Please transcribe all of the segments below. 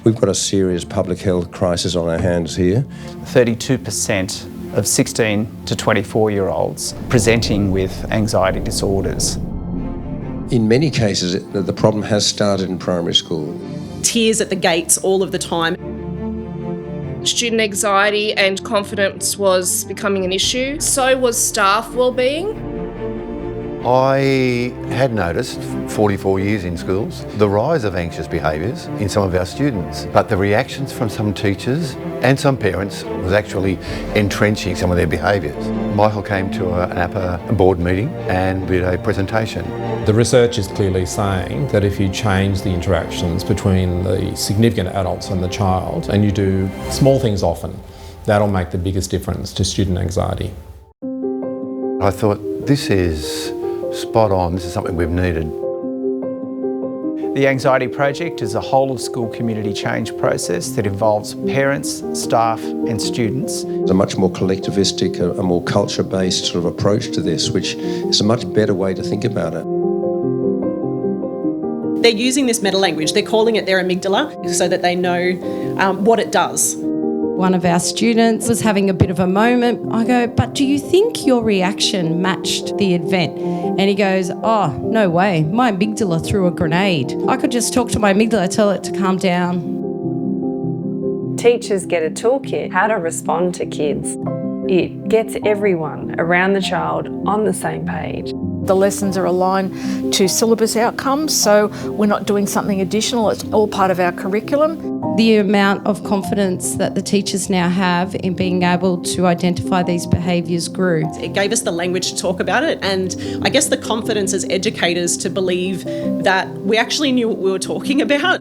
We've got a serious public health crisis on our hands here. 32% of 16 to 24-year-olds presenting with anxiety disorders. In many cases, the problem has started in primary school. Tears at the gates all of the time. Student anxiety and confidence was becoming an issue. So was staff wellbeing. I had noticed, 44 years in schools, the rise of anxious behaviours in some of our students, but the reactions from some teachers and some parents was actually entrenching some of their behaviours. Michael came to an APA board meeting and did a presentation. The research is clearly saying that if you change the interactions between the significant adults and the child, and you do small things often, that'll make the biggest difference to student anxiety. I thought, this is spot on, this is something we've needed. The Anxiety Project is a whole-of-school community change process that involves parents, staff and students. There's a much more collectivistic, a more culture-based sort of approach to this, which is a much better way to think about it. They're using this meta-language. They're calling it their amygdala so that they know what it does. One of our students was having a bit of a moment. I go, but do you think your reaction matched the event? And he goes, oh, no way. My amygdala threw a grenade. I could just talk to my amygdala, tell it to calm down. Teachers get a toolkit how to respond to kids. It gets everyone around the child on the same page. The lessons are aligned to syllabus outcomes, so we're not doing something additional. It's all part of our curriculum. The amount of confidence that the teachers now have in being able to identify these behaviours grew. It gave us the language to talk about it, and I guess the confidence as educators to believe that we actually knew what we were talking about.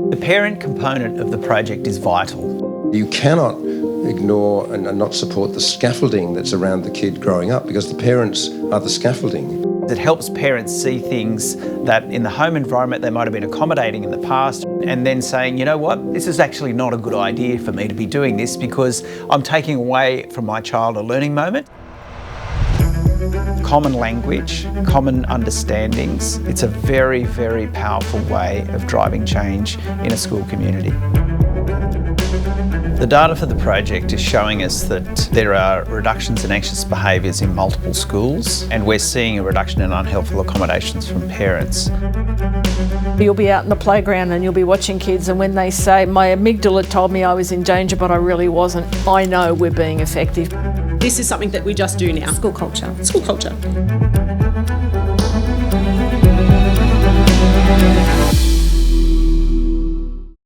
The parent component of the project is vital. You cannot ignore and not support the scaffolding that's around the kid growing up, because the parents are the scaffolding. It helps parents see things that in the home environment they might have been accommodating in the past, and then saying, you know what, this is actually not a good idea for me to be doing this because I'm taking away from my child a learning moment. Common language, common understandings, it's a very, very powerful way of driving change in a school community. The data for the project is showing us that there are reductions in anxious behaviours in multiple schools, and we're seeing a reduction in unhelpful accommodations from parents. You'll be out in the playground and you'll be watching kids, and when they say, my amygdala told me I was in danger but I really wasn't, I know we're being effective. This is something that we just do now. School culture. School culture.